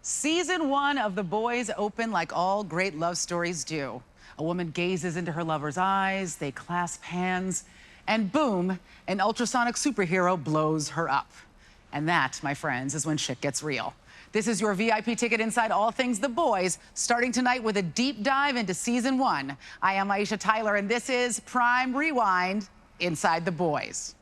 Season 1 of The Boys opened like all great love stories do. A woman gazes into her lover's eyes, they clasp hands, and boom, an ultrasonic superhero blows her up. And that, my friends, is when shit gets real. This is your VIP ticket inside all things The Boys, starting tonight with a deep dive into Season 1. I am Aisha Tyler, and this is Prime Rewind inside The Boys.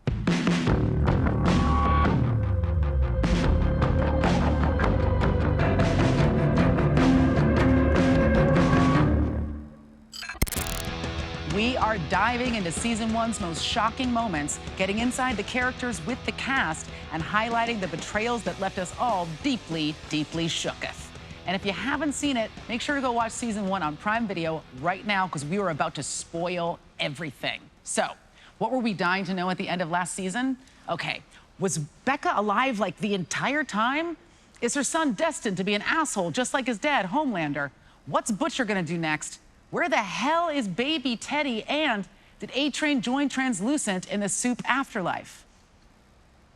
We are diving into Season 1's most shocking moments, getting inside the characters with the cast, and highlighting the betrayals that left us all deeply, deeply shooketh. And if you haven't seen it, make sure to go watch Season 1 on Prime Video right now, because we were about to spoil everything. So, what were we dying to know at the end of last season? Okay, was Becca alive like the entire time? Is her son destined to be an asshole just like his dad, Homelander? What's Butcher gonna do next? Where the hell is baby Teddy? And did A-Train join Translucent in the Soup afterlife?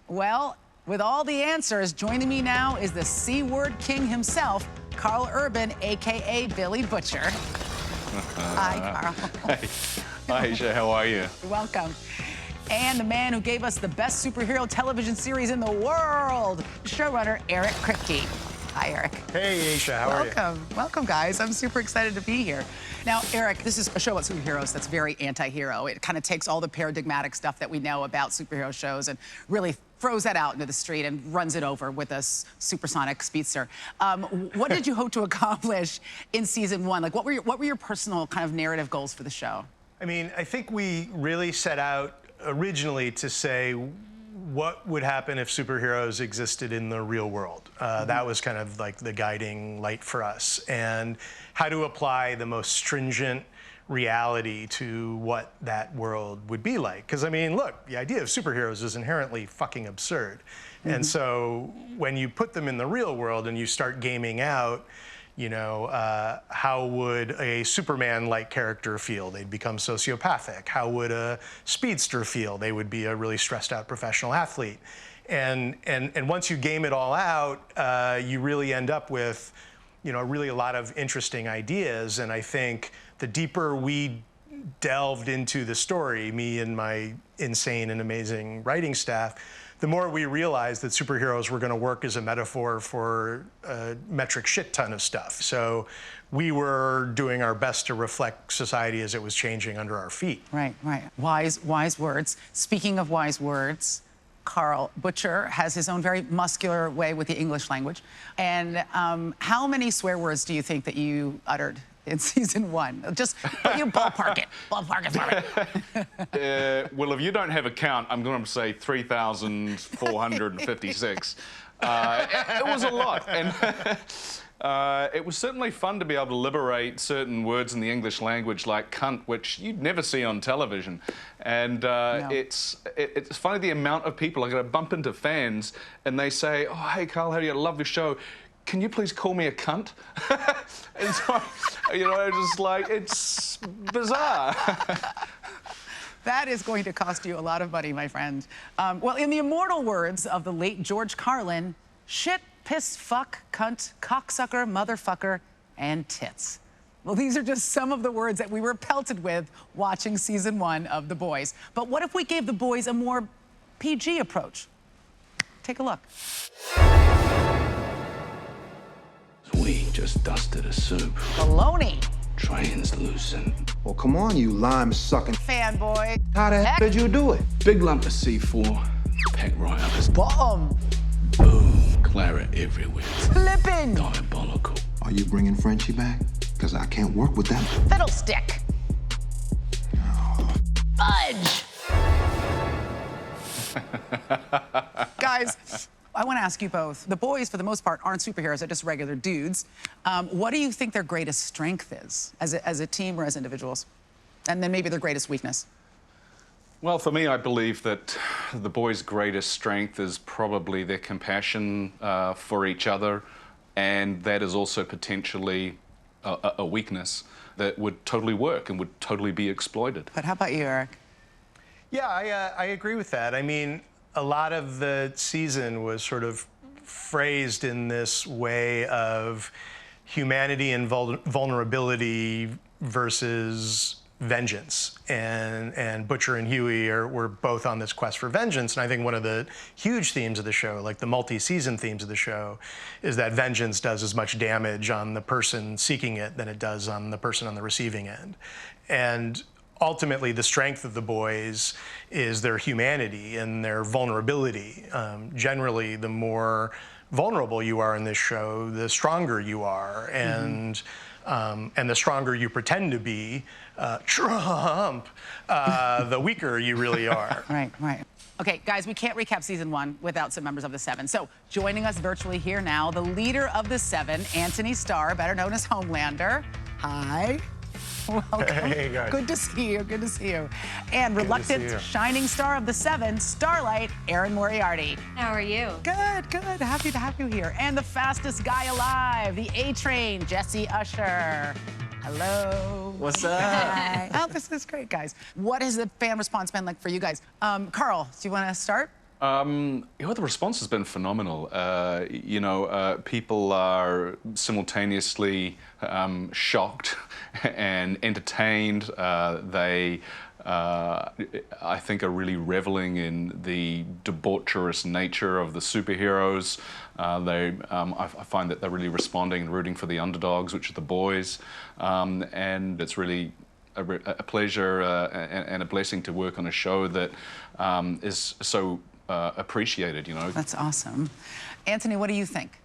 Well, with all the answers, joining me now is the C-word king himself, Carl Urban, a.k.a. Billy Butcher. Hi, Carl. Hey, Aisha, how are you? You're welcome. And the man who gave us the best superhero television series in the world, showrunner Eric Cripty. Hi, Eric. Hey, Aisha, how are you? Welcome. Welcome, guys. I'm super excited to be here. Now, Eric, this is a show about superheroes that's very anti-hero. It kind of takes all the paradigmatic stuff that we know about superhero shows and really throws that out into the street and runs it over with a supersonic speedster. What did you hope to accomplish in Season 1? Like, what were your personal kind of narrative goals for the show? I mean, I think we really set out originally to say what would happen if superheroes existed in the real world. That was kind of like the guiding light for us, and how to apply the most stringent reality to what that world would be like. Because, I mean, look, the idea of superheroes is inherently fucking absurd. And so when you put them in the real world and you start gaming out, you know, how would a Superman-like character feel? They'd become sociopathic. How would a speedster feel? They would be a really stressed-out professional athlete. And once you game it all out, you really end up with, you know, really a lot of interesting ideas. And I think the deeper we delved into the story, me and my insane and amazing writing staff, the more we realized that superheroes were going to work as a metaphor for a metric shit ton of stuff. So we were doing our best to reflect society as it was changing under our feet. Right, right. Wise words. Speaking of wise words, Carl Butcher has his own very muscular way with the English language. And how many swear words do you think that you uttered in Season 1? Just you ballpark it. Ballpark it for me. Well, if you don't have a count, I'm going to say 3,456. It was a lot. And it was certainly fun to be able to liberate certain words in the English language like cunt, which you'd never see on television. And No. it's funny the amount of people, I got to bump into fans, and they say, oh, hey, Carl, how do you love your show? Can you please call me a cunt? And so, you know, just like, it's bizarre. That is going to cost you a lot of money, my friend. Well, in the immortal words of the late George Carlin, shit, piss, fuck, cunt, cocksucker, motherfucker, and tits. Well, these are just some of the words that we were pelted with watching Season 1 of The Boys. But what if we gave The Boys a more PG approach? Take a look. We just dusted a soup. Baloney. Translucent. Well, come on, you lime-sucking Fanboy. How the heck did you do it? Big lump of C4. Peck Royals. Bomb. Boom. Clara everywhere. Flippin'. Diabolical. Are you bringing Frenchie back? Because I can't work with them. Fiddlestick. Fudge. Guys, I want to ask you both. The boys, for the most part, aren't superheroes. They're just regular dudes. What do you think their greatest strength is, as a team or as individuals? And then maybe their greatest weakness? Well, for me, I believe that the boys' greatest strength is probably their compassion for each other, and that is also potentially a weakness that would totally work and would totally be exploited. But how about you, Eric? Yeah, I agree with that. I mean, a lot of the season was sort of phrased in this way of humanity and vulnerability versus vengeance. And Butcher and Hughie were both on this quest for vengeance. And I think one of the huge themes of the show, like the multi-season themes of the show, is that vengeance does as much damage on the person seeking it than it does on the person on the receiving end. And ultimately, the strength of the boys is their humanity and their vulnerability. Generally, the more vulnerable you are in this show, the stronger you are. And the stronger you pretend to be, Trump, the weaker you really are. Right. Okay, guys, we can't recap season 1 without some members of the Seven. So joining us virtually here now, the leader of the Seven, Anthony Starr, better known as Homelander. Hi. Welcome. Hey, guys. Good to see you. And reluctant shining star of the Seven, Starlight, Aaron Moriarty. How are you? Good. Happy to have you here. And the fastest guy alive, the A-Train, Jesse Usher. Hello. What's up? Hi. Oh, this is great, guys. What has the fan response been like for you guys? Carl, do you want to start? The response has been phenomenal. People are simultaneously shocked and entertained. They, I think, are really reveling in the debaucherous nature of the superheroes. I find that they're really responding and rooting for the underdogs, which are the boys. And it's really a pleasure and a blessing to work on a show that is so appreciated, That's awesome. Anthony, what do you think?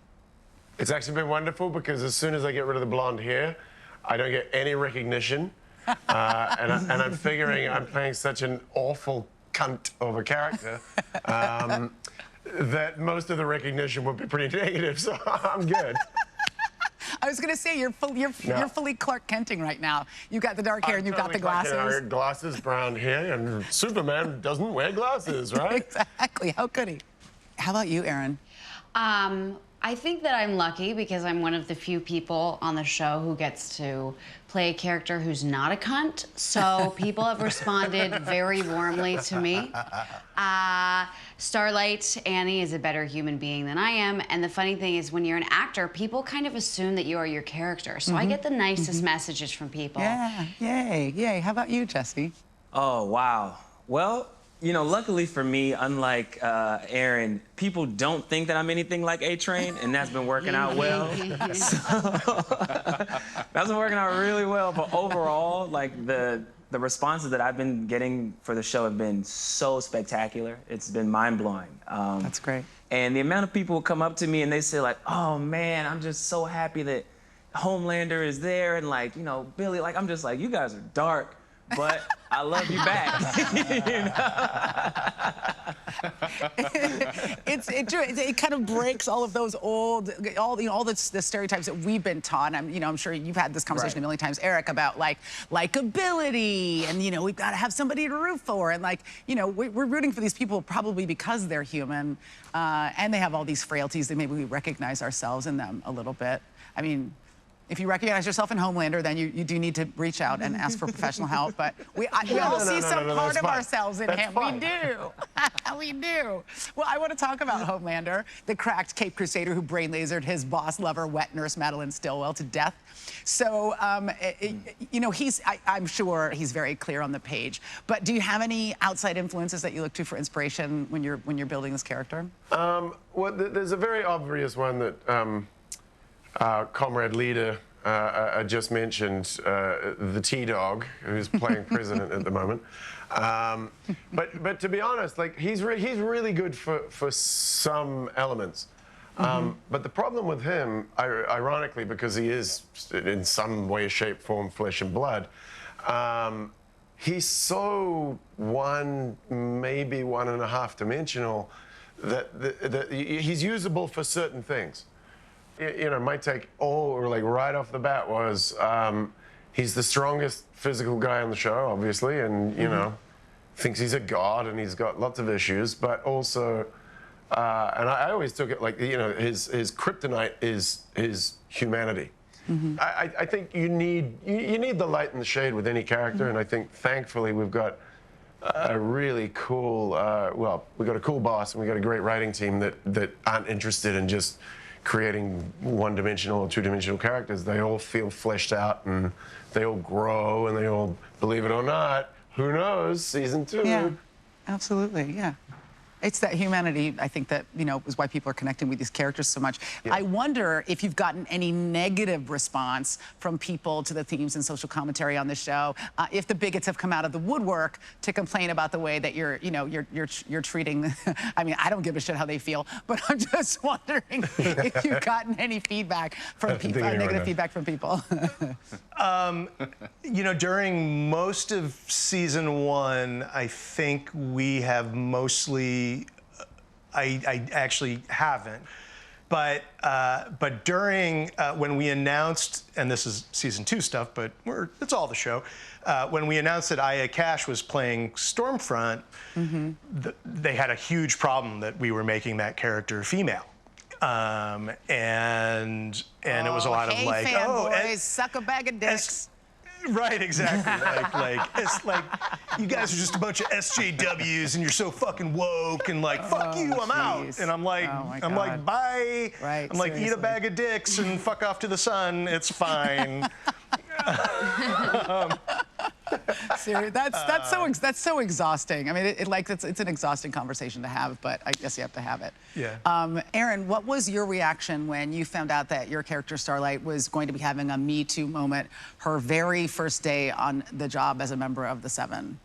It's actually been wonderful because as soon as I get rid of the blonde hair, I don't get any recognition. And I'm figuring I'm playing such an awful cunt of a character that most of the recognition would be pretty negative, so I'm good. I was going to say, you're fully Clark Kenting right now. You've got the dark hair and you've got the glasses. Glasses, brown hair, and Superman doesn't wear glasses, right? Exactly. How could he? How about you, Aaron? I think that I'm lucky because I'm one of the few people on the show who gets to play a character who's not a cunt. So people have responded very warmly to me. Starlight, Annie, is a better human being than I am. And the funny thing is, when you're an actor, people kind of assume that you are your character. So I get the nicest messages from people. Yeah, yay. How about you, Jesse? Oh, wow. Well, luckily for me, unlike Aaron, people don't think that I'm anything like A-Train, and that's been working out well. That's been working out really well. But overall, like the responses that I've been getting for the show have been so spectacular. It's been mind-blowing. That's great. And the amount of people who come up to me and they say, like, oh, man, I'm just so happy that Homelander is there. And, like, Billy, like, I'm just like, you guys are dark, but I love you back. It kind of breaks all of those all the stereotypes that we've been taught. I'm sure you've had this conversation a million times, Eric, about like likability, and we've got to have somebody to root for, and we're rooting for these people probably because they're human, and they have all these frailties that maybe we recognize ourselves in them a little bit. I mean, if you recognize yourself in Homelander, then you do need to reach out and ask for professional help. But we all see some part of ourselves in him. We do. We do. Well, I want to talk about Homelander, the cracked Cape Crusader who brain lasered his boss lover, wet nurse Madeline Stillwell, to death. So, I'm sure he's very clear on the page. But do you have any outside influences that you look to for inspiration when you're building this character? Well, there's a very obvious one that comrade leader just mentioned, the T-Dog, who's playing president at the moment. But to be honest, like he's really good for some elements. But the problem with him, ironically, because he is in some way, shape, form, flesh and blood, he's so maybe 1.5 dimensional that he's usable for certain things. My take right off the bat was he's the strongest physical guy on the show, obviously, and thinks he's a god and he's got lots of issues, but also, and I always took it like his kryptonite is his humanity. I think you need the light and the shade with any character, and I think thankfully we've got a really cool, well, we got a cool boss and we got a great writing team that aren't interested in just creating one-dimensional or two-dimensional characters. They all feel fleshed out and they all grow and they all, believe it or not, who knows, season 2. Yeah, absolutely, yeah. It's that humanity, I think, that, you know, is why people are connecting with these characters so much. Yeah. I wonder if you've gotten any negative response from people to the themes and social commentary on the show, if the bigots have come out of the woodwork to complain about the way that you're treating, I mean, I don't give a shit how they feel, but I'm just wondering if you've gotten any feedback from people, negative feedback from people. You know, during most of season 1, I think we have mostly, I actually haven't, but during when we announced, and this is season 2 stuff, but it's all the show. When we announced that Aya Cash was playing Stormfront, they had a huge problem that we were making that character female. And it was a lot of like, fanboys, suck a bag of dicks. Right, exactly. It's like you guys are just a bunch of SJWs and you're so fucking woke and like fuck you, I'm out. And I'm like, bye. Right, I'm like, eat a bag of dicks and fuck off to the sun. It's fine. Seriously, that's so exhausting. I mean, it's an exhausting conversation to have, but I guess you have to have it. Yeah. Aaron, what was your reaction when you found out that your character Starlight was going to be having a Me Too moment her very first day on the job as a member of the Seven?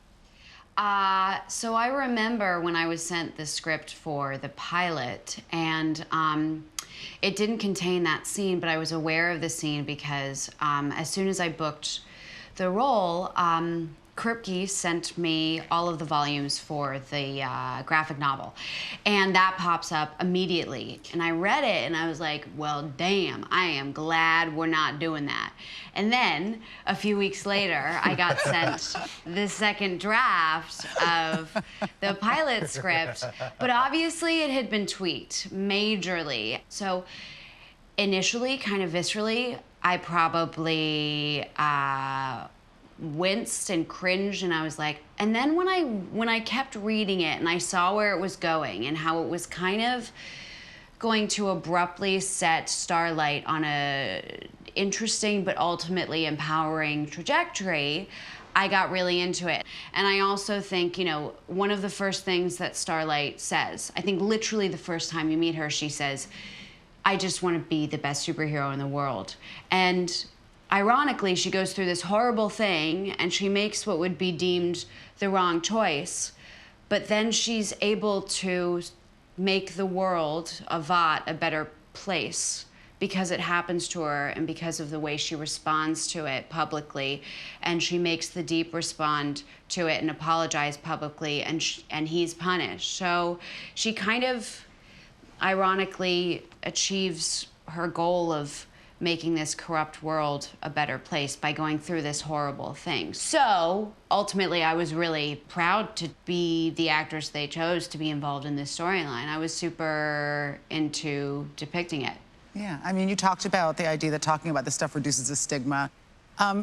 So I remember when I was sent the script for the pilot, and it didn't contain that scene, but I was aware of the scene because as soon as I booked the role, Cripty sent me all of the volumes for the graphic novel, and that pops up immediately. And I read it, and I was like, well, damn, I am glad we're not doing that. And then, a few weeks later, I got sent the second draft of the pilot script, but obviously it had been tweaked majorly. So initially, kind of viscerally, I probably winced and cringed, and I was like, and then when I kept reading it and I saw where it was going and how it was kind of going to abruptly set Starlight on a interesting but ultimately empowering trajectory, I got really into it. And I also think, you know, one of the first things that Starlight says, I think literally the first time you meet her, she says, I just want to be the best superhero in the world. And ironically, she goes through this horrible thing and she makes what would be deemed the wrong choice, but then she's able to make the world of Vought a better place because it happens to her and because of the way she responds to it publicly. And she makes the Deep respond to it and apologize publicly, and he's punished. So she kind of ironically achieves her goal of making this corrupt world a better place by going through this horrible thing. So ultimately, I was really proud to be the actress they chose to be involved in this storyline. I was super into depicting it. Yeah, I mean, you talked about the idea that talking about this stuff reduces the stigma.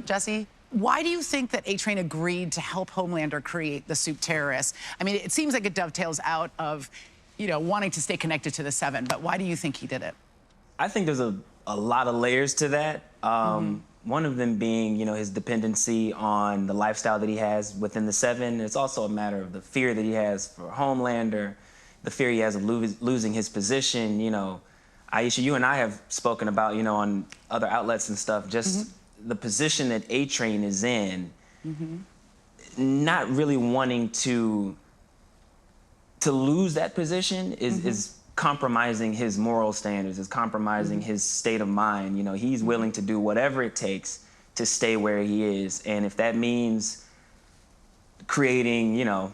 Jesse, why do you think that A-Train agreed to help Homelander create the soup terrorists? I mean, it seems like it dovetails out of, you know, wanting to stay connected to the Seven, but why do you think he did it? I think there's a lot of layers to that. One of them being, you know, his dependency on the lifestyle that he has within the Seven. It's also a matter of the fear that he has for Homelander, the fear he has of losing his position. You know, Aisha, you and I have spoken about, you know, on other outlets and stuff, just the position that A-Train is in, not really wanting to lose that position is compromising his moral standards, is compromising his state of mind. You know, he's willing to do whatever it takes to stay where he is. And if that means creating, you know,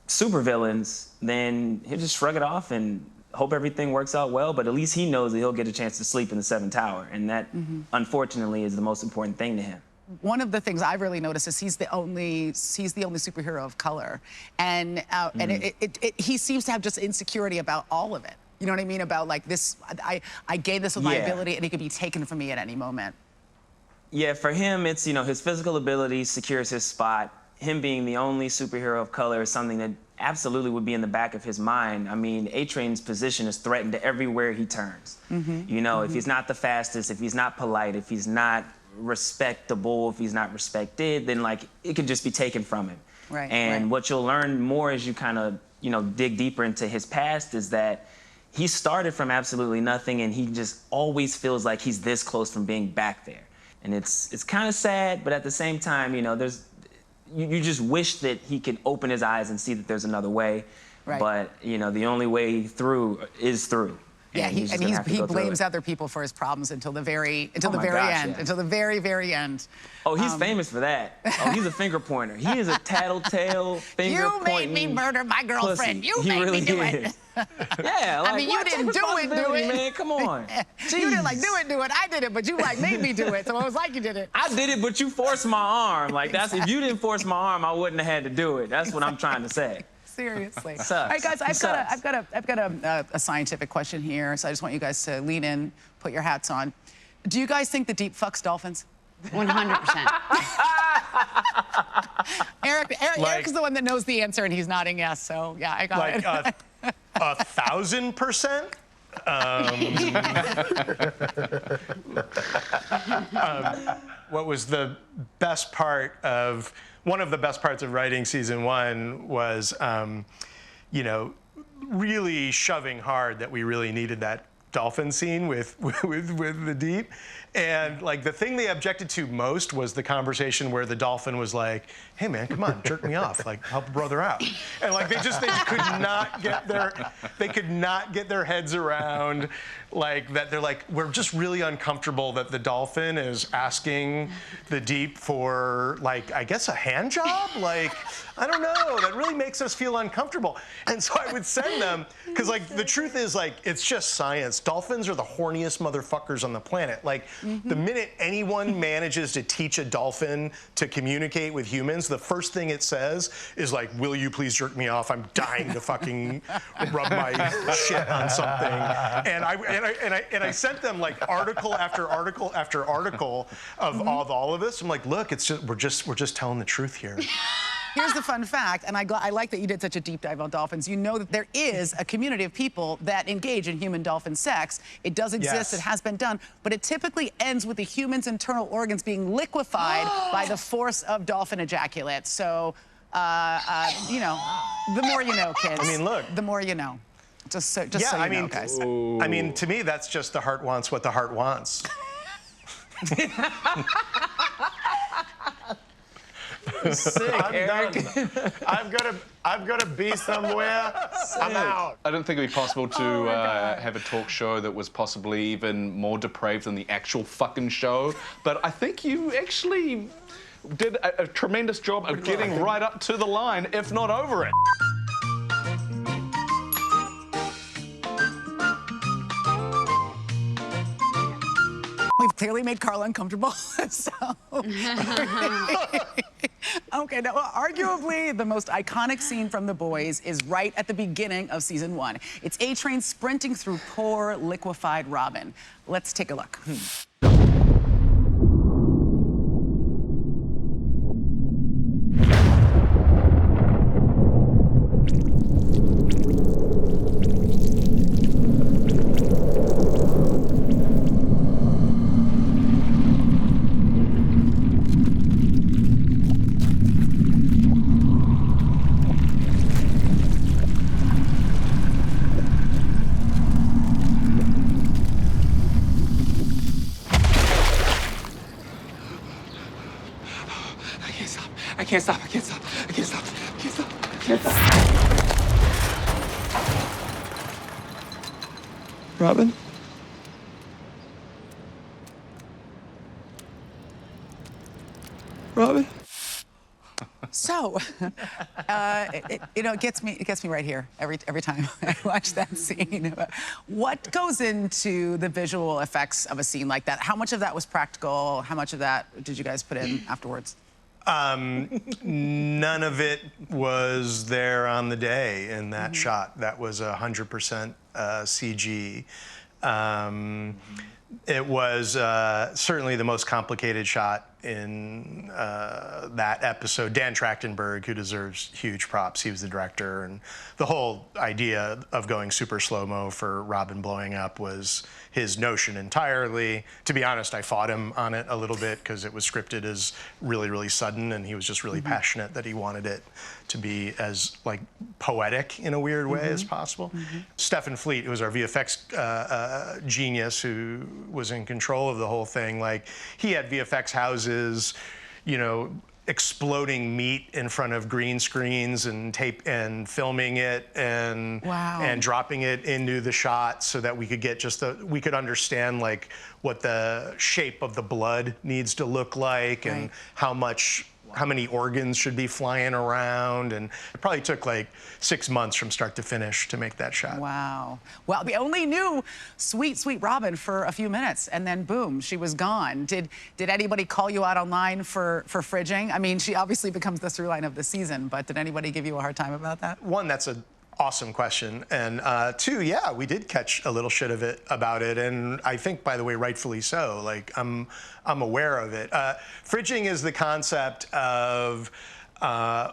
supervillains, then he'll just shrug it off and hope everything works out well, but at least he knows that he'll get a chance to sleep in the Seventh Tower. And that, unfortunately, is the most important thing to him. One of the things I've really noticed is he's the only superhero of color, and he seems to have just insecurity about all of it. You know what I mean? About like this, I gave this with my ability, and it could be taken from me at any moment. Yeah, for him, it's, you know, his physical ability secures his spot. him being the only superhero of color is something that absolutely would be in the back of his mind. I mean, A-Train's position is threatened everywhere he turns. You know, if he's not the fastest, if he's not polite, if he's not respectable, if he's not respected, then like it could just be taken from him. Right. And what you'll learn more as you kind of, you know, dig deeper into his past is that he started from absolutely nothing, and he just always feels like he's this close from being back there. And it's kind of sad, but at the same time, you know, you just wish that he could open his eyes and see that there's another way. Right. But, you know, the only way through is through. Yeah, and he blames other people for his problems until the very end, until the very, very end. Oh, he's famous for that. Oh, he's a finger pointer. He is a tattletale finger pointing. You made me murder my girlfriend. Pussy. You He made really me do is. it. Yeah, like, I mean, you didn't do it, man. Come on. You didn't like do it. I did it, but you like made me do it, so it was like you did it. I did it, but you forced my arm. Like that's if you didn't force my arm, I wouldn't have had to do it. That's what I'm trying to say. Seriously. Sucks. All right, guys, I've Sucks. got a scientific question here, so I just want you guys to lean in, put your hats on. Do you guys think the deep fucks dolphins? 100%. Eric is the one that knows the answer, and he's nodding yes. So yeah, I got it. 1,000%. What was the best part of one of the best parts of writing season 1 was, you know, really shoving hard that we really needed that dolphin scene with the deep. And like the thing they objected to most was the conversation where the dolphin was like, hey man, come on, jerk me off, like help a brother out. And like they could not get their heads around like that. They're like, we're just really uncomfortable that the dolphin is asking the deep for like, I guess a hand job? Like, I don't know, that really makes us feel uncomfortable. And so I would send them, because like the truth is like, it's just science. Dolphins are the horniest motherfuckers on the planet. Like the minute anyone manages to teach a dolphin to communicate with humans, the first thing it says is like, will you please jerk me off? I'm dying to fucking rub my shit on something. And I sent them like article after article after article of all of this. I'm like, look, it's just we're just telling the truth here. Here's the fun fact, and I like that you did such a deep dive on dolphins. You know that there is a community of people that engage in human-dolphin sex. It does exist, Yes. It has been done, but it typically ends with the human's internal organs being liquefied by the force of dolphin ejaculate. So, you know, the more you know, kids. I mean, look. The more you know. Just so you know, guys. I mean, to me, that's just the heart wants what the heart wants. Sick, Eric. Done. I've got to be somewhere. I'm out. I don't think it'd be possible to have a talk show that was possibly even more depraved than the actual fucking show. But I think you actually did a tremendous job of getting right up to the line, if not over it. We've clearly made Carla uncomfortable, so. Okay, now, arguably the most iconic scene from The Boys is right at the beginning of season 1. It's A-Train sprinting through poor, liquefied Robin. Let's take a look. I can't stop. Robin? Robin? So, it gets me right here every time I watch that scene. What goes into the visual effects of a scene like that? How much of that was practical? How much of that did you guys put in afterwards? None of it was there on the day in that shot. That was 100% CG. It was certainly the most complicated shot in that episode. Dan Trachtenberg, who deserves huge props, he was the director, and the whole idea of going super slow-mo for Robin blowing up was his notion entirely. To be honest, I fought him on it a little bit because it was scripted as really, really sudden, and he was just really passionate that he wanted it to be as like poetic in a weird way as possible. Stephen Fleet, who was our VFX genius, who was in control of the whole thing, like he had VFX houses, you know, exploding meat in front of green screens and tape and filming it and and dropping it into the shot so that we could get just we could understand like what the shape of the blood needs to look like and how many organs should be flying around, and it probably took like 6 months from start to finish to make that shot. Wow. Well, we only knew sweet, sweet Robin for a few minutes, and then boom, she was gone. Did anybody call you out online for fridging? I mean, she obviously becomes the through line of the season, but did anybody give you a hard time about that? One, that's an awesome question, and two, yeah, we did catch a little shit about it, and I think, by the way, rightfully so. Like, I'm aware of it. Fridging is the concept of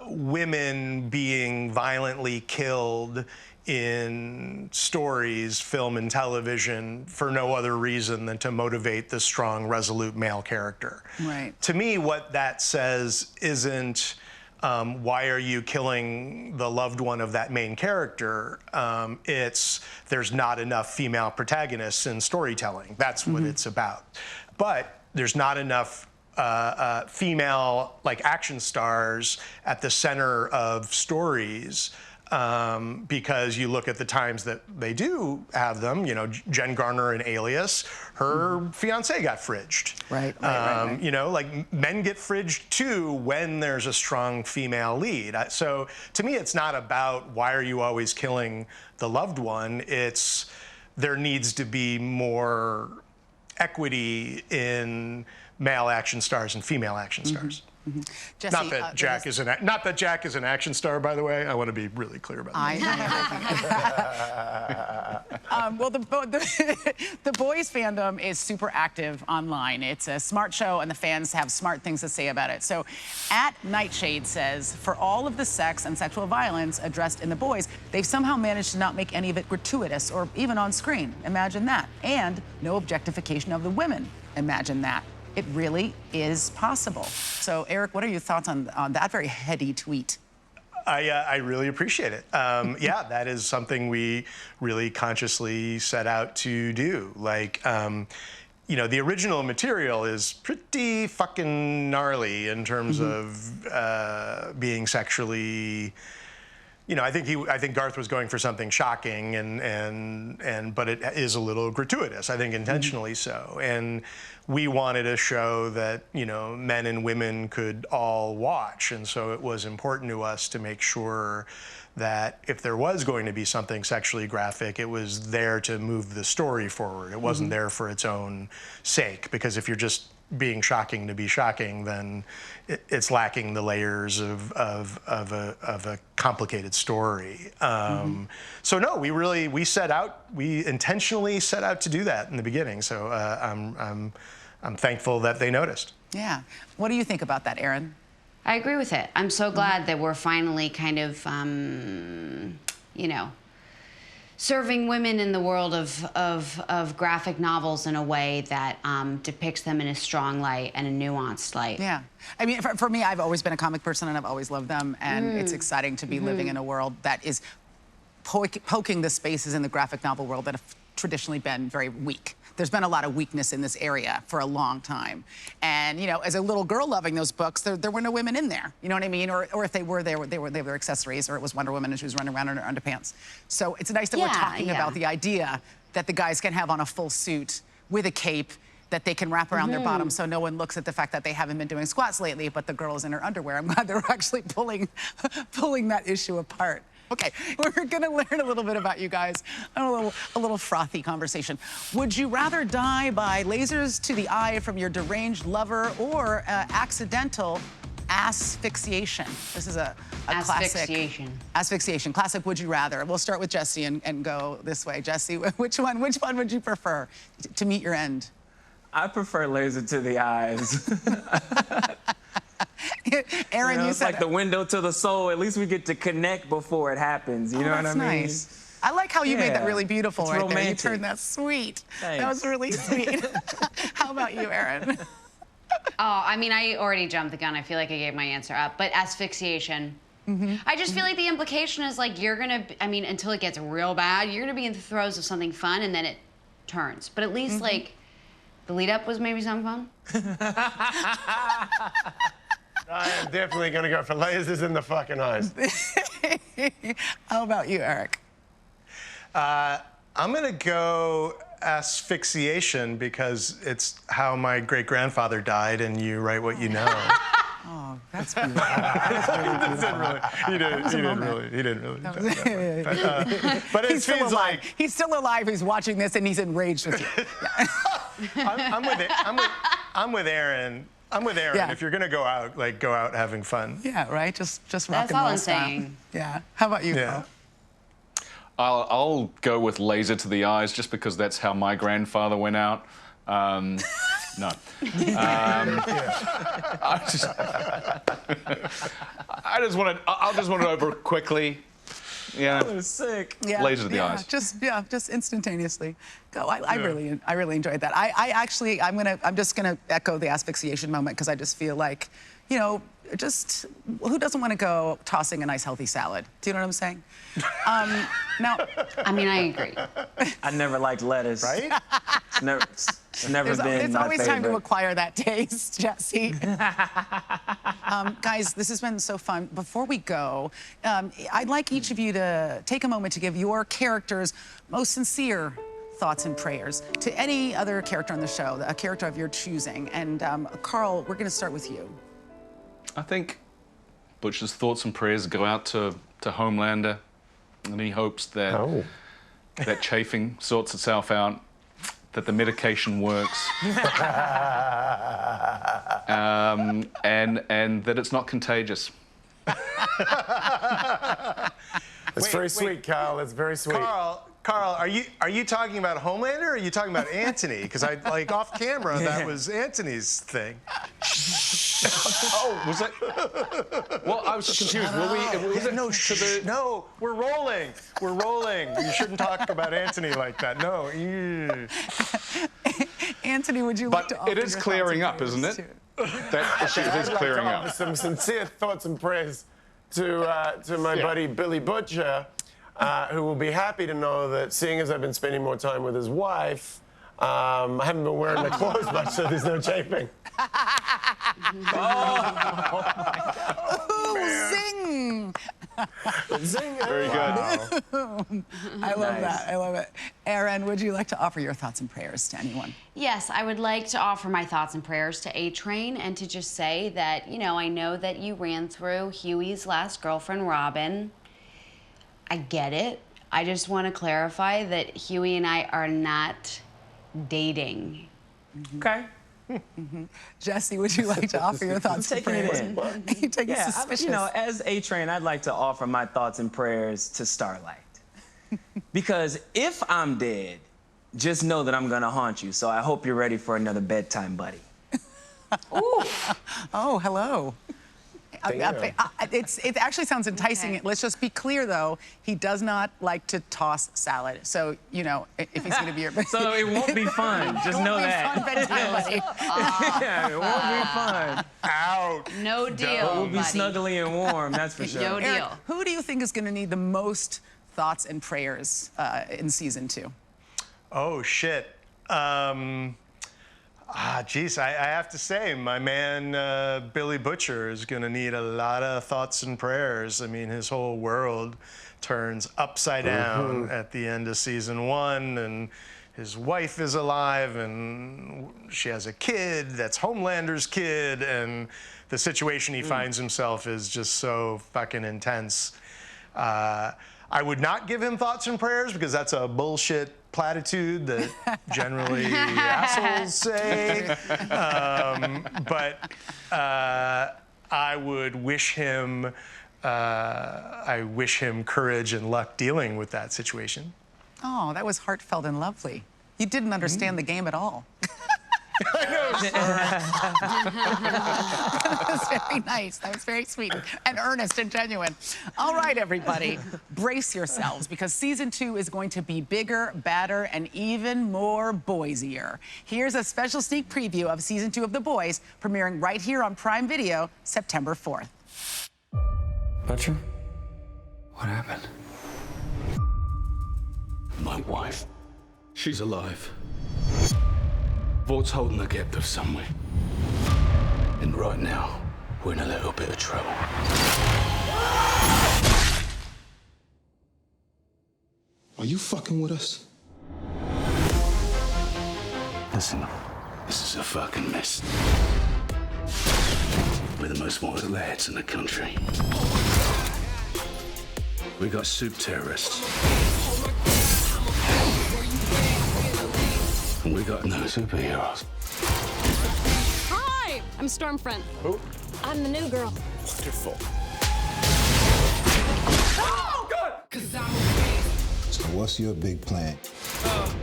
women being violently killed in stories, film, and television for no other reason than to motivate the strong, resolute male character. Right. To me, what that says isn't why are you killing the loved one of that main character? It's there's not enough female protagonists in storytelling. That's what it's about. But there's not enough female like action stars at the center of stories. Because you look at the times that they do have them, you know, Jen Garner in Alias, her fiance got fridged. Right. You know, like men get fridged too when there's a strong female lead. So to me, it's not about why are you always killing the loved one. It's there needs to be more equity in male action stars and female action stars. Jesse, not that Jack is an action star, by the way. I want to be really clear about that. Well, the boys fandom is super active online. It's a smart show, and the fans have smart things to say about it. So, @Nightshade says, for all of the sex and sexual violence addressed in the boys, they've somehow managed to not make any of it gratuitous or even on screen. Imagine that. And no objectification of the women. Imagine that. It really is possible. So, Eric, what are your thoughts on that very heady tweet? I really appreciate it. Yeah, that is something we really consciously set out to do. Like, you know, the original material is pretty fucking gnarly in terms of being sexually. You know, I think Garth was going for something shocking, but it is a little gratuitous. I think intentionally so. And we wanted a show that, you know, men and women could all watch, and so it was important to us to make sure that if there was going to be something sexually graphic, it was there to move the story forward. It wasn't there for its own sake, because if you're just being shocking to be shocking, then it's lacking the layers of a complicated story. So no, we intentionally set out to do that in the beginning. So I'm thankful that they noticed. Yeah. What do you think about that, Erin? I agree with it. I'm so glad that we're finally kind of, you know, serving women in the world of graphic novels in a way that depicts them in a strong light and a nuanced light. Yeah. I mean, for me, I've always been a comic person, and I've always loved them, and it's exciting to be living in a world that is poking the spaces in the graphic novel world that have traditionally been very weak. There's been a lot of weakness in this area for a long time. And, you know, as a little girl loving those books, there were no women in there. You know what I mean? Or if they were, they were accessories, or it was Wonder Woman and she was running around in her underpants. So it's nice that we're talking about the idea that the guys can have on a full suit with a cape that they can wrap around their bottom, so no one looks at the fact that they haven't been doing squats lately, but the girl is in her underwear. I'm glad they're actually pulling that issue apart. Okay, we're gonna learn a little bit about you guys. A little frothy conversation. Would you rather die by lasers to the eye from your deranged lover, or accidental asphyxiation? This is a classic. Asphyxiation. Classic would you rather. We'll start with Jesse and go this way. Jesse, which one would you prefer to meet your end? I prefer laser to the eyes. Aaron, you it's said like the window to the soul. At least we get to connect before it happens. You know what I mean? Nice. I like how you made that really beautiful It's right romantic. there. You turned that sweet. Thanks. That was really sweet. How about you, Aaron? Oh, I mean, I already jumped the gun. I feel like I gave my answer up. But asphyxiation. I just feel like the implication is like you're gonna, I mean, until it gets real bad, you're gonna be in the throes of something fun and then it turns. But at least like the lead up was maybe some fun. I am definitely going to go for lasers in the fucking eyes. How about you, Eric? I'm going to go asphyxiation because it's how my great-grandfather died, and you write what you know. Oh, that's beautiful. He didn't really. But it He's still feels alive. like He's still alive. He's watching this, and he's enraged with you. I'm with Aaron. I'm with Aaron. Yeah. If you're gonna go out, like go out having fun. Yeah, right. Just rock That's and all roll I'm style. saying. Yeah. How about you, Yeah. Paul? I'll go with laser to the eyes just because that's how my grandfather went out. No. I'll just want it over quickly. Yeah. That was sick. Yeah, Laser to the eyes. Just instantaneously. Go. I really enjoyed that. I'm just gonna echo the asphyxiation moment because I just feel like, you know, just who doesn't want to go tossing a nice healthy salad? Do you know what I'm saying? Now, I mean, I agree. I never liked lettuce. Right? It's never been it's my always favorite. time to acquire that taste, Jesse. Guys, this has been so fun. Before we go, I'd like each of you to take a moment to give your character's most sincere thoughts and prayers to any other character on the show, a character of your choosing. And Carl, we're going to start with you. I think Butcher's thoughts and prayers go out to Homelander, and he hopes that that chafing sorts itself out, that the medication works, and that it's not contagious. It's very sweet, Carl. It's very sweet. Carl, are you talking about Homelander or are you talking about Anthony? Because I like off camera that was Anthony's thing. Oh, was it? Well, I was confused. No, we're rolling. We're rolling. You shouldn't talk about Anthony like that. No. Ew. Anthony, would you like to offer But it is your clearing thoughts up, and isn't prayers it? too? That issue is clearing I'd like to offer up. some sincere thoughts and prayers to my buddy Billy Butcher, who will be happy to know that seeing as I've been spending more time with his wife, I haven't been wearing my clothes much, so there's no chafing. Zing! Zing! Very good. I love that. I love it. Aaron, would you like to offer your thoughts and prayers to anyone? Yes, I would like to offer my thoughts and prayers to A-Train and to just say that, you know, I know that you ran through Hughie's last girlfriend, Robin. I get it. I just want to clarify that Hughie and I are not dating. Okay. Jesse, would you like to offer your thoughts and Taking it prayers? in. You take it Yeah, suspicious. you know, as A-Train, I'd like to offer my thoughts and prayers to Starlight. Because if I'm dead, just know that I'm gonna haunt you. So I hope you're ready for another bedtime buddy. Ooh. Oh, hello. Damn. It actually sounds enticing. Okay. Let's just be clear, though. He does not like to toss salad. So, you know, if he's going to be your... So it won't be fun. Just know that. Fun bedtime buddy. Yeah, it won't be fun. Out. No deal, We'll be buddy. snuggly and warm, that's for sure. No Eric, deal. who do you think is going to need the most thoughts and prayers in season 2? Oh, shit. Geez, I have to say, my man Billy Butcher is going to need a lot of thoughts and prayers. I mean, his whole world turns upside down at the end of season 1, and his wife is alive, and she has a kid that's Homelander's kid, and the situation he finds himself is just so fucking intense. I would not give him thoughts and prayers because that's a bullshit platitude that generally assholes say. But I would wish him, courage and luck dealing with that situation. Oh, that was heartfelt and lovely. You didn't understand the game at all. That was very nice. That was very sweet and earnest and genuine. All right, everybody, brace yourselves because season 2 is going to be bigger, badder, and even more boysier. Here's a special sneak preview of season 2 of The Boys, premiering right here on Prime Video, September 4th. Butcher? What happened? My wife. She's alive. Vaught's holding the captive somewhere. And right now, we're in a little bit of trouble. Are you fucking with us? Listen, this is a fucking mess. We're the most wanted lads in the country. We got soup terrorists. And we got no superheroes. Hi, I'm Stormfront. Who? I'm the new girl. Wonderful. Oh, God! So what's your big plan?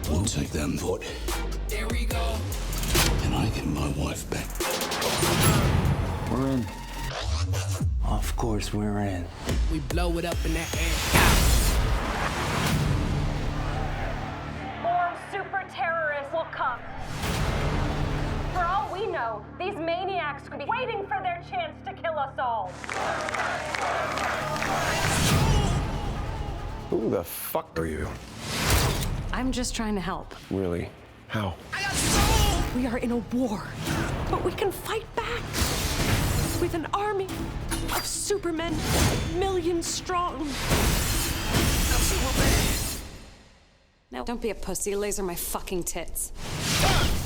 We'll take them, Vought. There we go. And I get my wife back. We're in. Of course we're in. We blow it up in that air. More super terrorists will come. For all we know, these maniacs could be waiting for their chance to kill us all. Who the fuck are you? I'm just trying to help. Really? How? We are in a war, but we can fight back with an army of supermen, millions strong. Now, don't be a pussy. Laser my fucking tits.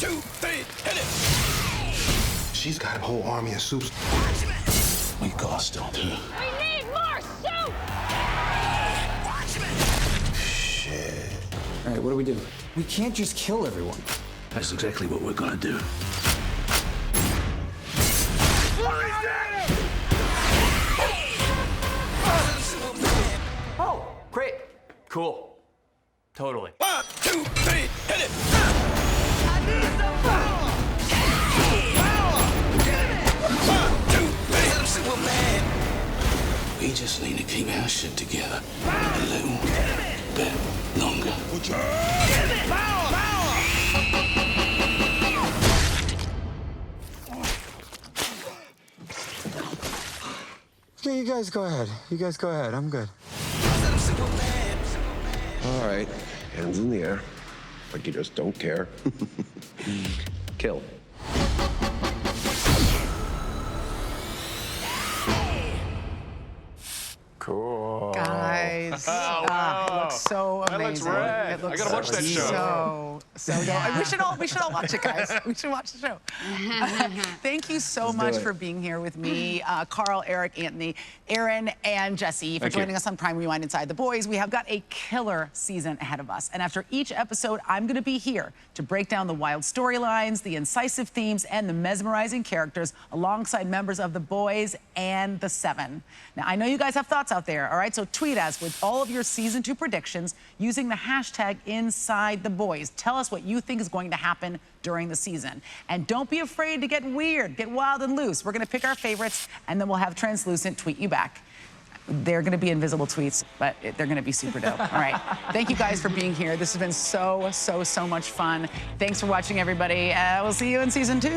1, 2, 3, hit it! She's got a whole army of soups. We gotta stop her. We need more soup! Shit. All right, what do we do? We can't just kill everyone. That's exactly what we're gonna do. Oh, great. Cool. Totally. 1, 2, 3, hit it! I need some power! We just need to keep our shit together a little bit longer. Okay, you guys go ahead. You guys go ahead. I'm good. All right, hands in the air, like you just don't care. Kill. Cool. Guys, Oh, wow. it looks so That amazing. looks rad. It looks I gotta watch that show. So yeah. We should all watch it, guys. We should watch the show. Thank you so much for being here with me, Carl, Eric, Anthony, Aaron, and Jesse for joining us on Prime Rewind Inside the Boys. We have got a killer season ahead of us, and after each episode, I'm going to be here to break down the wild storylines, the incisive themes, and the mesmerizing characters alongside members of the Boys and the Seven. Now, I know you guys have thoughts out there, all right? So tweet us with all of your season 2 predictions using the hashtag #InsideTheBoys. Tell us what you think is going to happen during the season. And don't be afraid to get weird, get wild and loose. We're going to pick our favorites, and then we'll have Translucent tweet you back. They're going to be invisible tweets, but they're going to be super dope. All right. Thank you guys for being here. This has been so much fun. Thanks for watching, everybody. We'll see you in season 2.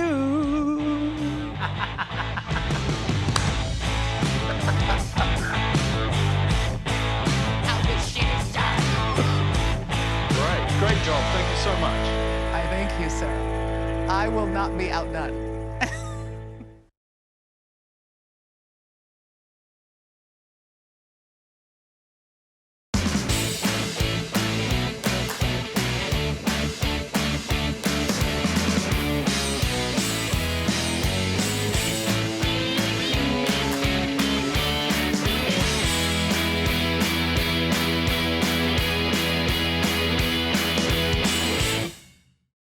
Great job. Thank you so much. I thank you, sir. I will not be outdone.